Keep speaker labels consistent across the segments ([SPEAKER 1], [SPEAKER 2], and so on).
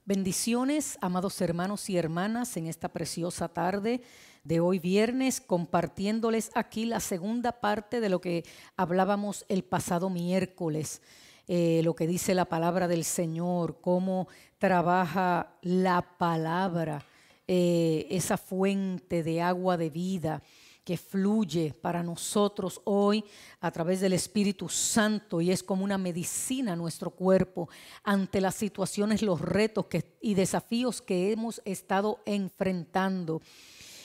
[SPEAKER 1] Bendiciones, amados hermanos y hermanas, en esta preciosa tarde de hoy viernes, compartiéndoles aquí la segunda parte de lo que hablábamos el pasado miércoles, lo que dice la palabra del Señor, cómo trabaja la palabra, esa fuente de agua de vida que fluye para nosotros hoy a través del Espíritu Santo y es como una medicina a nuestro cuerpo ante las situaciones, los retos y desafíos que hemos estado enfrentando.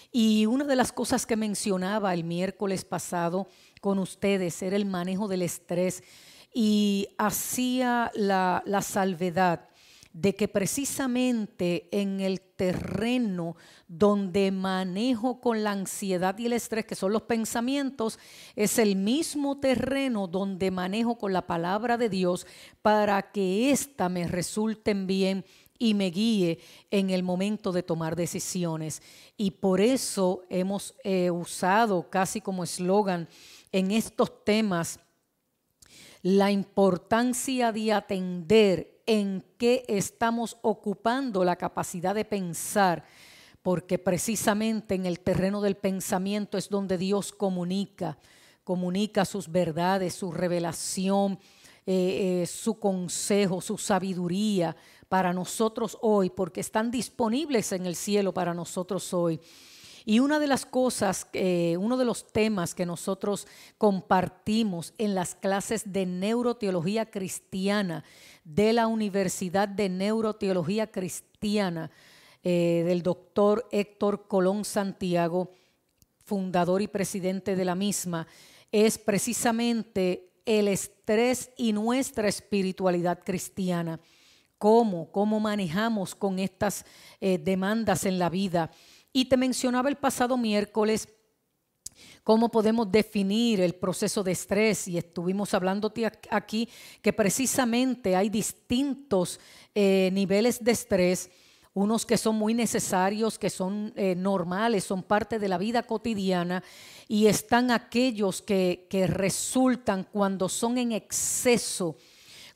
[SPEAKER 1] Y una de las cosas que mencionaba el miércoles pasado con ustedes era el manejo del estrés y hacía la salvedad de que precisamente en el terreno donde manejo con la ansiedad y el estrés, que son los pensamientos, es el mismo terreno donde manejo con la palabra de Dios para que ésta me resulte bien y me guíe en el momento de tomar decisiones. Y por eso hemos usado casi como eslogan en estos temas la importancia de atender en qué estamos ocupando la capacidad de pensar, porque precisamente en el terreno del pensamiento es donde Dios comunica sus verdades, su revelación, su consejo, su sabiduría para nosotros hoy, porque están disponibles en el cielo para nosotros hoy. Y una de las cosas, uno de los temas que nosotros compartimos en las clases de neuroteología cristiana de la Universidad de Neuroteología Cristiana del doctor Héctor Colón Santiago, fundador y presidente de la misma, es precisamente el estrés y nuestra espiritualidad cristiana. ¿Cómo manejamos con estas demandas en la vida? Y te mencionaba el pasado miércoles cómo podemos definir el proceso de estrés y estuvimos hablándote aquí que precisamente hay distintos niveles de estrés, unos que son muy necesarios, que son normales, son parte de la vida cotidiana y están aquellos que resultan cuando son en exceso,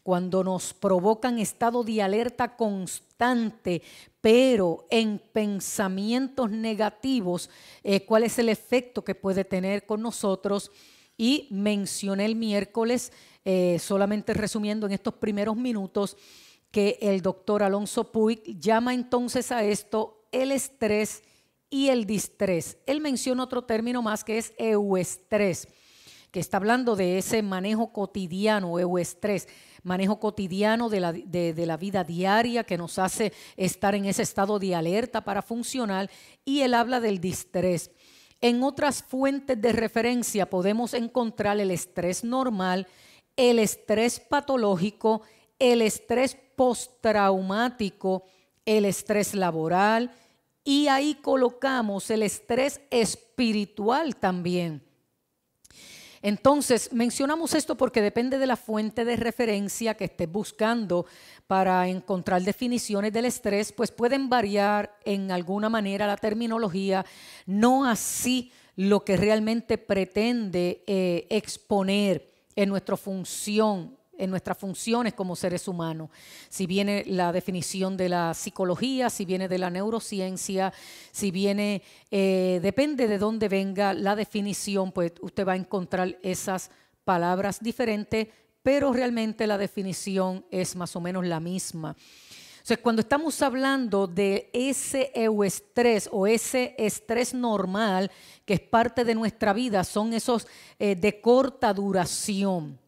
[SPEAKER 1] cuando nos provocan estado de alerta constante, pero en pensamientos negativos, ¿cuál es el efecto que puede tener con nosotros? Y mencioné el miércoles, solamente resumiendo en estos primeros minutos, que el doctor Alonso Puig llama entonces a esto el estrés y el distrés. Él menciona otro término más que es euestrés, que está hablando de ese manejo cotidiano, euestrés, manejo cotidiano de la vida diaria que nos hace estar en ese estado de alerta para funcionar, y él habla del distrés. En otras fuentes de referencia podemos encontrar el estrés normal, el estrés patológico, el estrés postraumático, el estrés laboral, y ahí colocamos el estrés espiritual también. Entonces, mencionamos esto porque depende de la fuente de referencia que estés buscando para encontrar definiciones del estrés, pues pueden variar en alguna manera la terminología, no así lo que realmente pretende exponer en nuestra función, en nuestras funciones como seres humanos. Si viene la definición de la psicología, si viene de la neurociencia, si viene, depende de dónde venga la definición, pues usted va a encontrar esas palabras diferentes, pero realmente la definición es más o menos la misma. O sea, cuando estamos hablando de ese euestrés o ese estrés normal que es parte de nuestra vida, son esos de corta duración.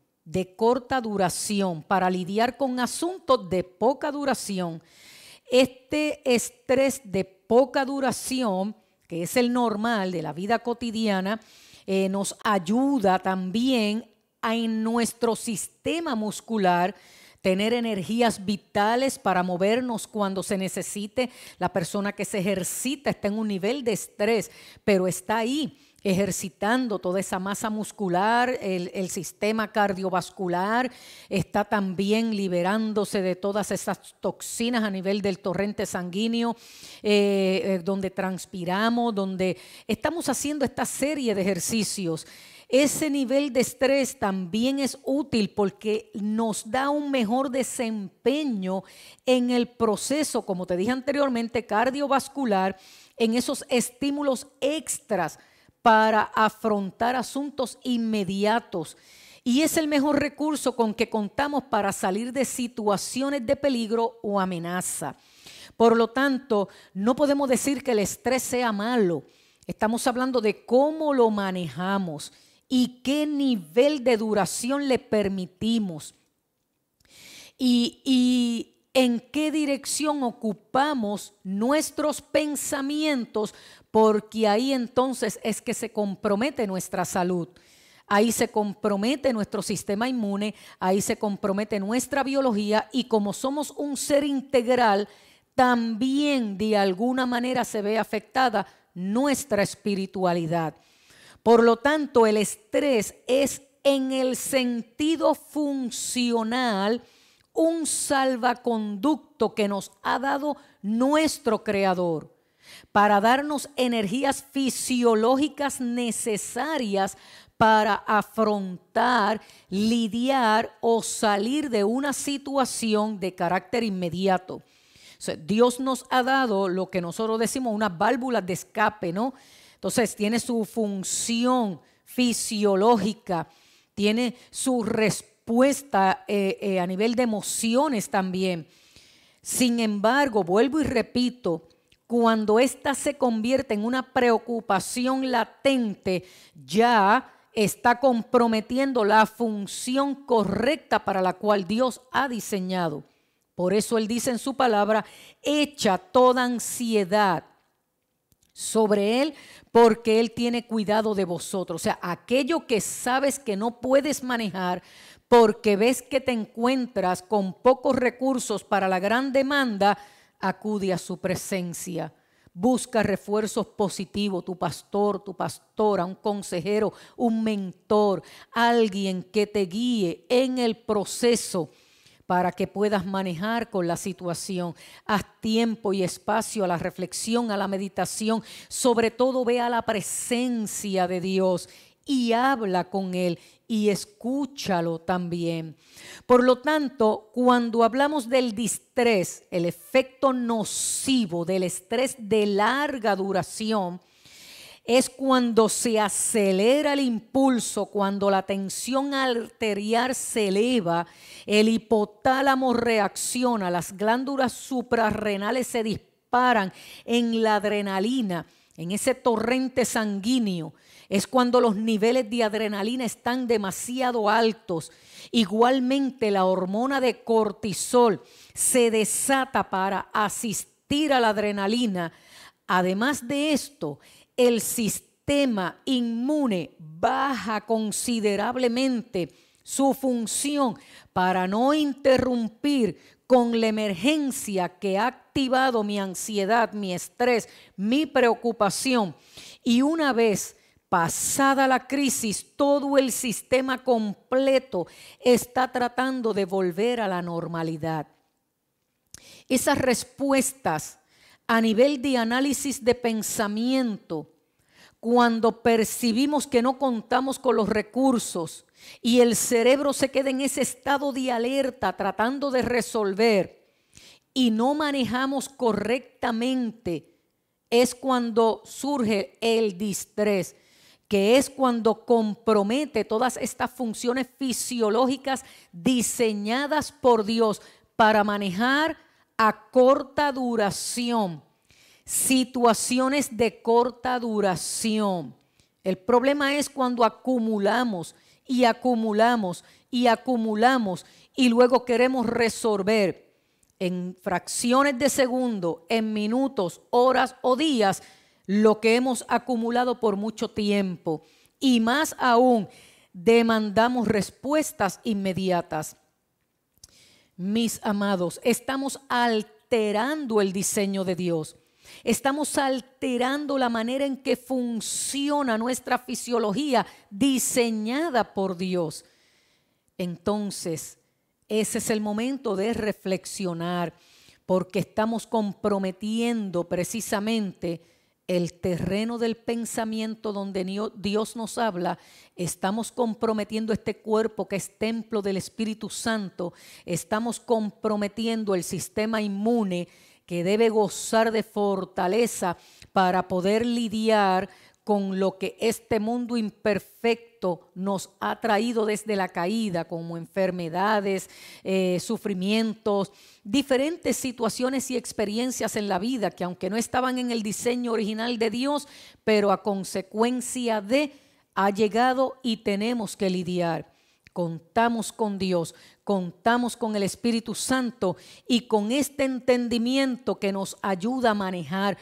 [SPEAKER 1] Para lidiar con asuntos de poca duración. Este estrés de poca duración, que es el normal de la vida cotidiana, nos ayuda también en nuestro sistema muscular tener energías vitales para movernos cuando se necesite. La persona que se ejercita está en un nivel de estrés, pero está ahí ejercitando toda esa masa muscular, el sistema cardiovascular está también liberándose de todas esas toxinas a nivel del torrente sanguíneo, donde transpiramos, donde estamos haciendo esta serie de ejercicios. Ese nivel de estrés también es útil porque nos da un mejor desempeño en el proceso, como te dije anteriormente, cardiovascular, en esos estímulos extras para afrontar asuntos inmediatos. Y es el mejor recurso con que contamos para salir de situaciones de peligro o amenaza. Por lo tanto, no podemos decir que el estrés sea malo. Estamos hablando de cómo lo manejamos y qué nivel de duración le permitimos. Y en qué dirección ocupamos nuestros pensamientos, porque ahí entonces es que se compromete nuestra salud. Ahí se compromete nuestro sistema inmune, ahí se compromete nuestra biología y como somos un ser integral, también de alguna manera se ve afectada nuestra espiritualidad. Por lo tanto, el estrés es en el sentido funcional un salvaconducto que nos ha dado nuestro Creador para darnos energías fisiológicas necesarias para afrontar, lidiar o salir de una situación de carácter inmediato. O sea, Dios nos ha dado lo que nosotros decimos unas válvulas de escape, ¿no? Entonces tiene su función fisiológica, tiene su respuesta a nivel de emociones también. Sin embargo, vuelvo y repito, cuando ésta se convierte en una preocupación latente, ya está comprometiendo la función correcta para la cual Dios ha diseñado. Por eso Él dice en su palabra, echa toda ansiedad sobre Él, porque Él tiene cuidado de vosotros. O sea, aquello que sabes que no puedes manejar, porque ves que te encuentras con pocos recursos para la gran demanda, acude a su presencia. Busca refuerzos positivos, tu pastor, tu pastora, un consejero, un mentor, alguien que te guíe en el proceso para que puedas manejar con la situación. Haz tiempo y espacio a la reflexión, a la meditación. Sobre todo ve a la presencia de Dios y habla con Él y escúchalo también. Por lo tanto, cuando hablamos del distrés, el efecto nocivo del estrés de larga duración, es cuando se acelera el impulso, cuando la tensión arterial se eleva, el hipotálamo reacciona, las glándulas suprarrenales se disparan en la adrenalina, en ese torrente sanguíneo. Es cuando los niveles de adrenalina están demasiado altos. Igualmente la hormona de cortisol se desata para asistir a la adrenalina. Además de esto, el sistema inmune baja considerablemente su función para no interrumpir con la emergencia que ha activado mi ansiedad, mi estrés, mi preocupación. Y una vez pasada la crisis, todo el sistema completo está tratando de volver a la normalidad. Esas respuestas a nivel de análisis de pensamiento, cuando percibimos que no contamos con los recursos y el cerebro se queda en ese estado de alerta tratando de resolver y no manejamos correctamente, es cuando surge el distrés, que es cuando compromete todas estas funciones fisiológicas diseñadas por Dios para manejar a corta duración, situaciones de corta duración. El problema es cuando acumulamos y acumulamos y acumulamos y luego queremos resolver en fracciones de segundo, en minutos, horas o días, lo que hemos acumulado por mucho tiempo. Y más aún, demandamos respuestas inmediatas. Mis amados, estamos alterando el diseño de Dios. Estamos alterando la manera en que funciona nuestra fisiología diseñada por Dios. Entonces, ese es el momento de reflexionar, porque estamos comprometiendo precisamente el terreno del pensamiento donde Dios nos habla. Estamos comprometiendo este cuerpo que es templo del Espíritu Santo. Estamos comprometiendo el sistema inmune que debe gozar de fortaleza para poder lidiar con lo que este mundo imperfecto nos ha traído desde la caída, como enfermedades, sufrimientos, diferentes situaciones y experiencias en la vida que aunque no estaban en el diseño original de Dios, pero a consecuencia de ha llegado y tenemos que lidiar. Contamos con Dios, contamos con el Espíritu Santo y con este entendimiento que nos ayuda a manejar,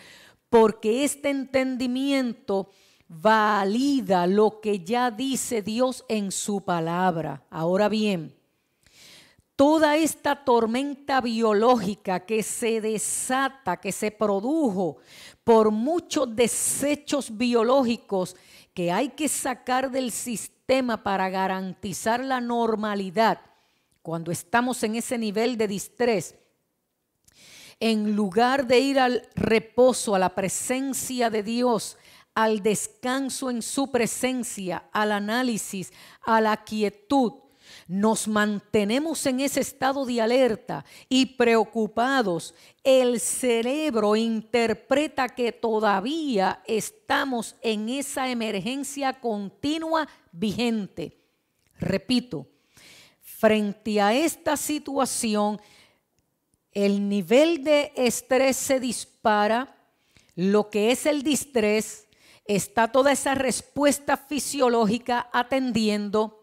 [SPEAKER 1] porque este entendimiento valida lo que ya dice Dios en su palabra. Ahora bien, toda esta tormenta biológica que se desata, que se produjo por muchos desechos biológicos que hay que sacar del sistema para garantizar la normalidad, cuando estamos en ese nivel de distrés, en lugar de ir al reposo, a la presencia de Dios, al descanso en su presencia, al análisis, a la quietud, nos mantenemos en ese estado de alerta y preocupados. El cerebro interpreta que todavía estamos en esa emergencia continua vigente. Repito, frente a esta situación, el nivel de estrés se dispara, lo que es el distrés, está toda esa respuesta fisiológica atendiendo.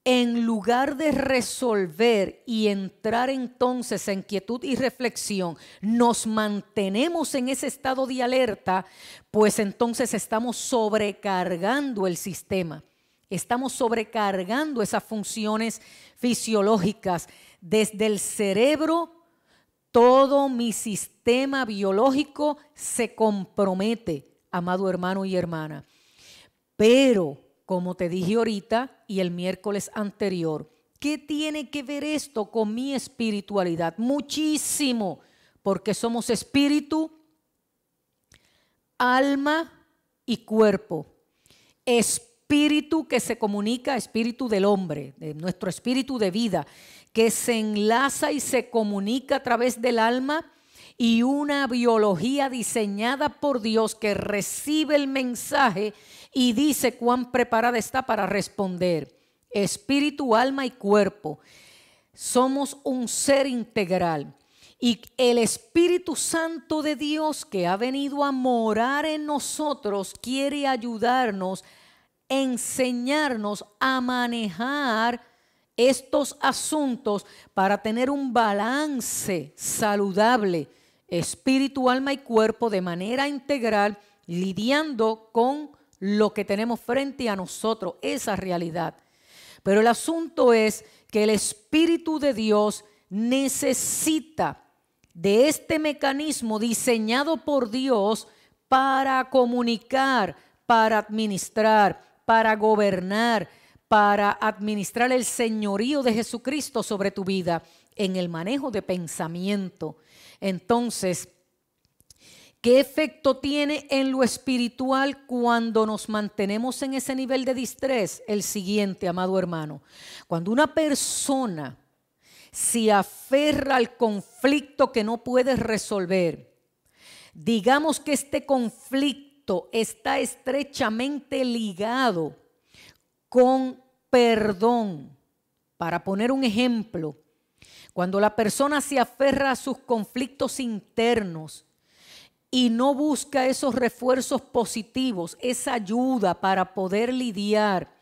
[SPEAKER 1] En lugar de resolver y entrar entonces en quietud y reflexión, nos mantenemos en ese estado de alerta, pues entonces estamos sobrecargando el sistema. Estamos sobrecargando esas funciones fisiológicas. Desde el cerebro, todo mi sistema biológico se compromete, amado hermano y hermana. Pero, como te dije ahorita y el miércoles anterior, ¿qué tiene que ver esto con mi espiritualidad? Muchísimo, porque somos espíritu, alma y cuerpo. Espíritu que se comunica, espíritu del hombre, de nuestro espíritu de vida, que se enlaza y se comunica a través del alma, y una biología diseñada por Dios que recibe el mensaje y dice cuán preparada está para responder. Espíritu, alma y cuerpo. Somos un ser integral. Y el Espíritu Santo de Dios que ha venido a morar en nosotros quiere ayudarnos, enseñarnos a manejar estos asuntos para tener un balance saludable, espíritu, alma y cuerpo de manera integral, lidiando con lo que tenemos frente a nosotros, esa realidad. Pero el asunto es que el Espíritu de Dios necesita de este mecanismo diseñado por Dios para comunicar, para administrar, para gobernar, para administrar el señorío de Jesucristo sobre tu vida en el manejo de pensamiento. Entonces, ¿qué efecto tiene en lo espiritual cuando nos mantenemos en ese nivel de distrés? El siguiente, amado hermano. Cuando una persona se aferra al conflicto que no puede resolver, digamos que este conflicto está estrechamente ligado con perdón. Para poner un ejemplo, cuando la persona se aferra a sus conflictos internos y no busca esos refuerzos positivos, esa ayuda para poder lidiar,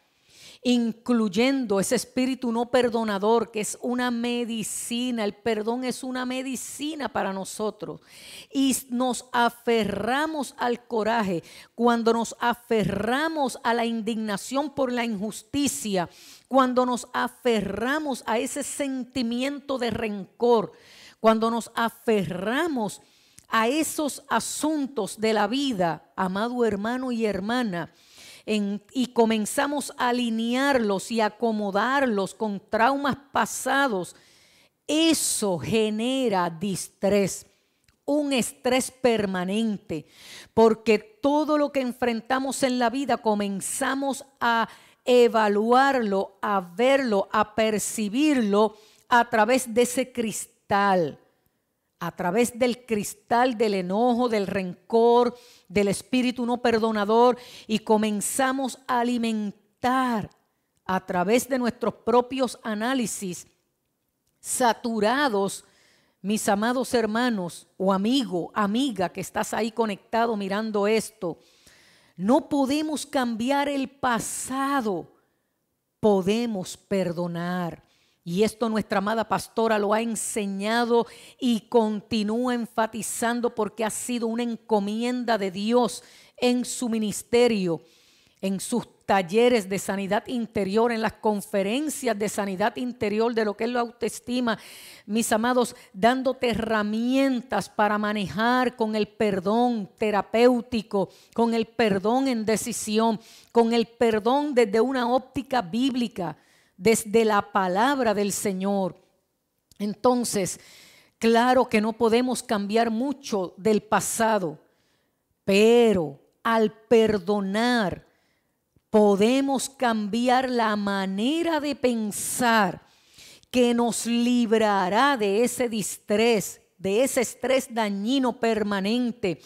[SPEAKER 1] incluyendo ese espíritu no perdonador, que es una medicina. El perdón es una medicina para nosotros. Y nos aferramos al coraje, cuando nos aferramos a la indignación por la injusticia, cuando nos aferramos a ese sentimiento de rencor, cuando nos aferramos a esos asuntos de la vida, amado hermano y hermana, y comenzamos a alinearlos y acomodarlos con traumas pasados, eso genera distrés, un estrés permanente, porque todo lo que enfrentamos en la vida comenzamos a evaluarlo, a verlo, a percibirlo a través de ese cristal, a través del cristal del enojo, del rencor, del espíritu no perdonador, y comenzamos a alimentar a través de nuestros propios análisis, saturados, mis amados hermanos o amigo, amiga que estás ahí conectado mirando esto. No podemos cambiar el pasado, podemos perdonar. Y esto nuestra amada pastora lo ha enseñado y continúa enfatizando porque ha sido una encomienda de Dios en su ministerio, en sus talleres de sanidad interior, en las conferencias de sanidad interior de lo que es la autoestima, mis amados, dándote herramientas para manejar con el perdón terapéutico, con el perdón en decisión, con el perdón desde una óptica bíblica, desde la palabra del Señor. Entonces, claro que no podemos cambiar mucho del pasado, pero al perdonar podemos cambiar la manera de pensar que nos librará de ese distrés, de ese estrés dañino permanente.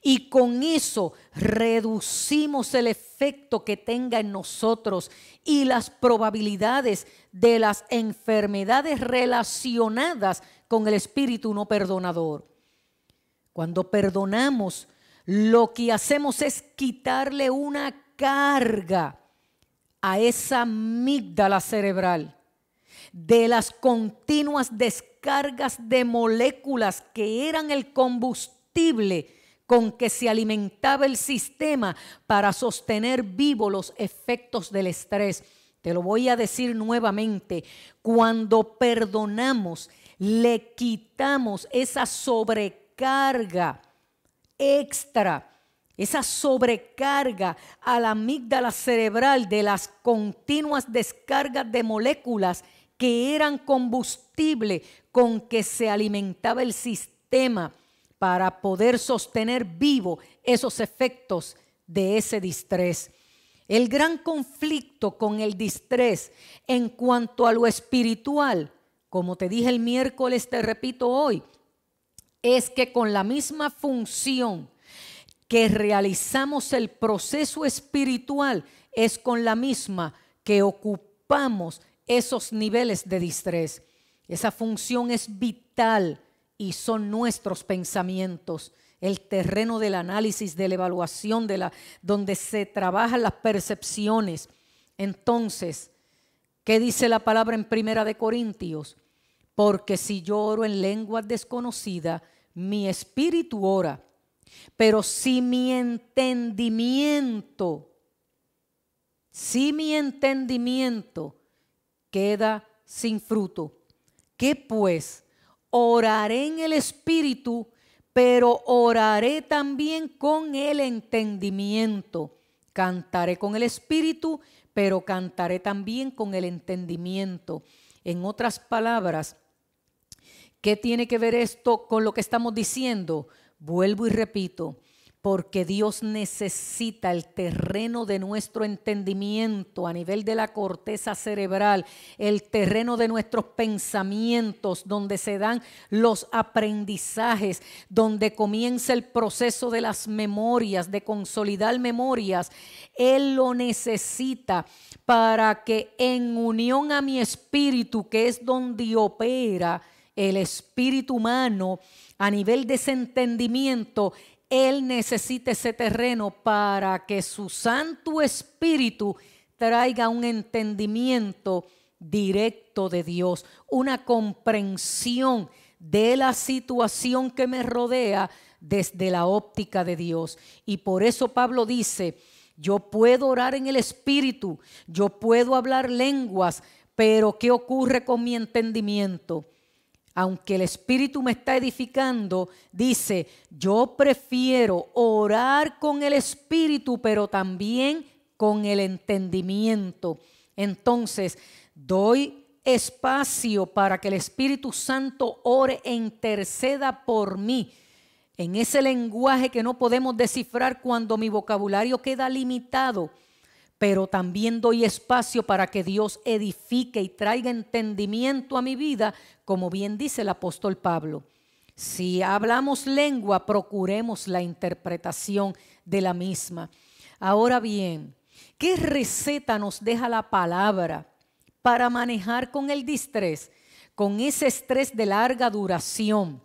[SPEAKER 1] Y con eso reducimos el efecto que tenga en nosotros y las probabilidades de las enfermedades relacionadas con el espíritu no perdonador. Cuando perdonamos, lo que hacemos es quitarle una carga a esa amígdala cerebral de las continuas descargas de moléculas que eran el combustible con que se alimentaba el sistema para sostener vivos los efectos del estrés. Te lo voy a decir nuevamente. Cuando perdonamos, le quitamos esa sobrecarga extra, esa sobrecarga a la amígdala cerebral de las continuas descargas de moléculas que eran combustible con que se alimentaba el sistema para poder sostener vivo esos efectos de ese distrés. El gran conflicto con el distrés en cuanto a lo espiritual, como te dije el miércoles, te repito hoy, es que con la misma función que realizamos el proceso espiritual, es con la misma que ocupamos esos niveles de distrés. Esa función es vital y son nuestros pensamientos, el terreno del análisis, de la evaluación, donde se trabajan las percepciones. Entonces, ¿qué dice la palabra en 1 Corintios? Porque si yo oro en lenguas desconocidas, mi espíritu ora, pero si mi entendimiento queda sin fruto, ¿qué pues? Oraré en el espíritu, pero oraré también con el entendimiento. Cantaré con el espíritu, pero cantaré también con el entendimiento. En otras palabras, ¿qué tiene que ver esto con lo que estamos diciendo? Vuelvo y repito, porque Dios necesita el terreno de nuestro entendimiento a nivel de la corteza cerebral, el terreno de nuestros pensamientos, donde se dan los aprendizajes, donde comienza el proceso de las memorias, de consolidar memorias. Él lo necesita para que en unión a mi espíritu, que es donde opera el espíritu humano, a nivel de ese entendimiento, Él necesita ese terreno para que su Santo Espíritu traiga un entendimiento directo de Dios, una comprensión de la situación que me rodea desde la óptica de Dios. Y por eso Pablo dice, yo puedo orar en el Espíritu, yo puedo hablar lenguas, pero ¿qué ocurre con mi entendimiento? aunque el Espíritu me está edificando, dice, yo prefiero orar con el Espíritu, pero también con el entendimiento. Entonces, doy espacio para que el Espíritu Santo ore e interceda por mí, en ese lenguaje que no podemos descifrar cuando mi vocabulario queda limitado. Pero también doy espacio para que Dios edifique y traiga entendimiento a mi vida, como bien dice el apóstol Pablo. Si hablamos lengua, procuremos la interpretación de la misma. Ahora bien, ¿qué receta nos deja la palabra para manejar con el distrés, con ese estrés de larga duración?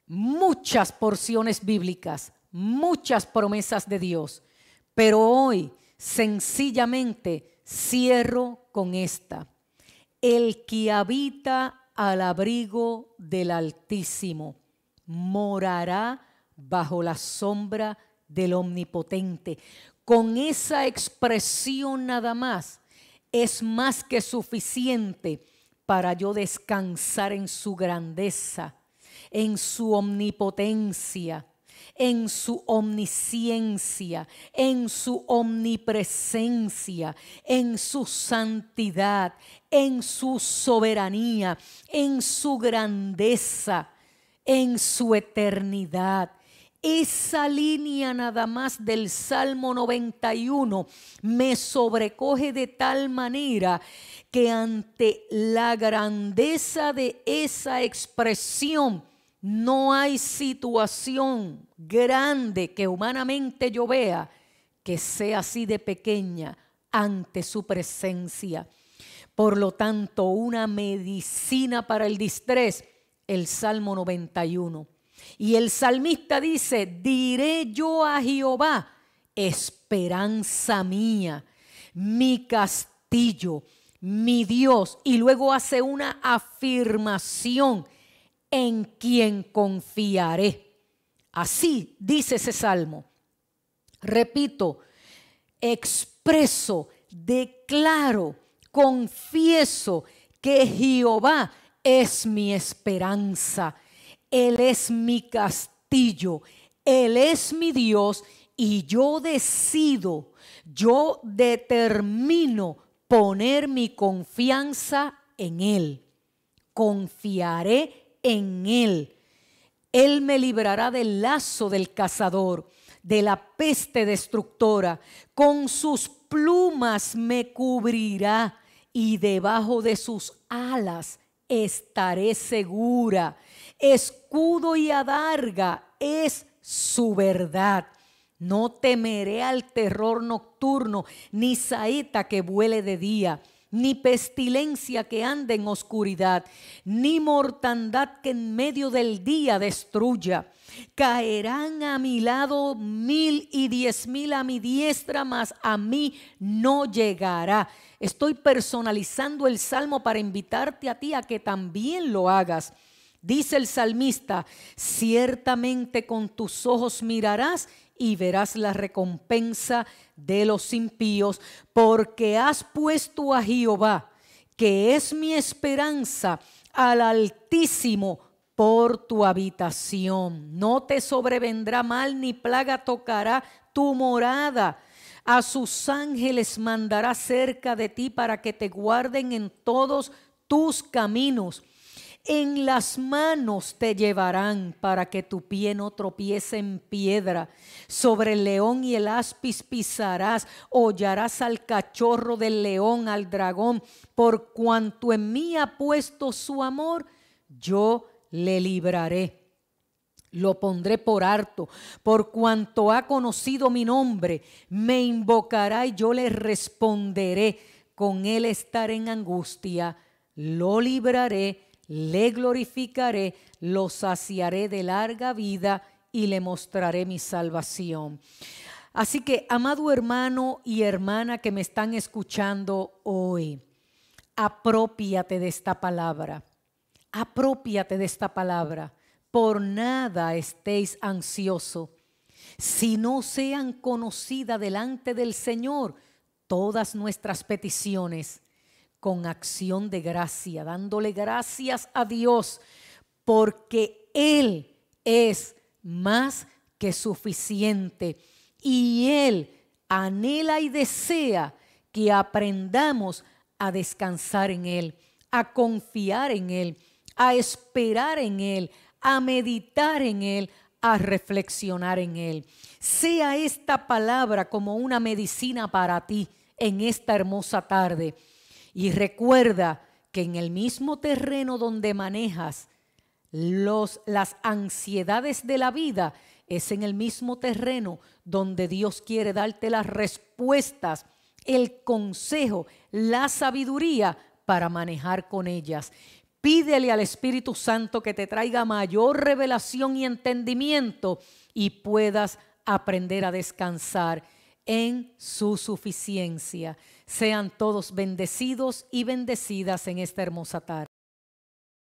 [SPEAKER 1] Muchas porciones bíblicas, muchas promesas de Dios. Pero hoy sencillamente cierro con esta. El que habita al abrigo del Altísimo morará bajo la sombra del Omnipotente. Con esa expresión nada más es más que suficiente para yo descansar en su grandeza, en su omnipotencia, en su omnisciencia, en su omnipresencia, en su santidad, en su soberanía, en su grandeza, en su eternidad. Esa línea nada más del Salmo 91 me sobrecoge de tal manera que ante la grandeza de esa expresión no hay situación grande que humanamente yo vea que sea así de pequeña ante su presencia. Por lo tanto, una medicina para el distrés, el Salmo 91. Y el salmista dice, diré yo a Jehová, esperanza mía, mi castillo, mi Dios. Y luego hace una afirmación, en quien confiaré. Así dice ese salmo. Repito, expreso, declaro, confieso que Jehová es mi esperanza. Él es mi castillo, Él es mi Dios y yo decido, yo determino poner mi confianza en Él. Confiaré en Él. Él me librará del lazo del cazador, de la peste destructora. Con sus plumas me cubrirá y debajo de sus alas estaré segura. Escudo y adarga es su verdad. No temeré al terror nocturno, ni saeta que vuele de día, ni pestilencia que ande en oscuridad, ni mortandad que en medio del día destruya. Caerán a mi lado 1000 y 10,000 a mi diestra, mas a mí no llegará. Estoy personalizando el salmo para invitarte a ti a que también lo hagas. Dice el salmista, ciertamente con tus ojos mirarás y verás la recompensa de los impíos, porque has puesto a Jehová, que es mi esperanza, al Altísimo por tu habitación. No te sobrevendrá mal ni plaga tocará tu morada. A sus ángeles mandará cerca de ti para que te guarden en todos tus caminos. En las manos te llevarán para que tu pie no tropiece en piedra. Sobre el león y el áspid pisarás, hollarás al cachorro del león, al dragón. Por cuanto en mí ha puesto su amor, yo le libraré. Lo pondré por harto, por cuanto ha conocido mi nombre, me invocará y yo le responderé. Con él estaré en angustia, lo libraré, le glorificaré, lo saciaré de larga vida y le mostraré mi salvación. Así que, amado hermano y hermana que me están escuchando hoy, aprópiate de esta palabra. Aprópiate de esta palabra. Por nada estéis ansiosos, si no sean conocidas delante del Señor todas nuestras peticiones con acción de gracia, dándole gracias a Dios, porque Él es más que suficiente y Él anhela y desea que aprendamos a descansar en Él, a confiar en Él, a esperar en Él, a meditar en Él, a reflexionar en Él. Sea esta palabra como una medicina para ti en esta hermosa tarde. Y recuerda que en el mismo terreno donde manejas las ansiedades de la vida, es en el mismo terreno donde Dios quiere darte las respuestas, el consejo, la sabiduría para manejar con ellas. Pídele al Espíritu Santo que te traiga mayor revelación y entendimiento y puedas aprender a descansar en su suficiencia. Sean todos bendecidos y bendecidas en esta hermosa tarde.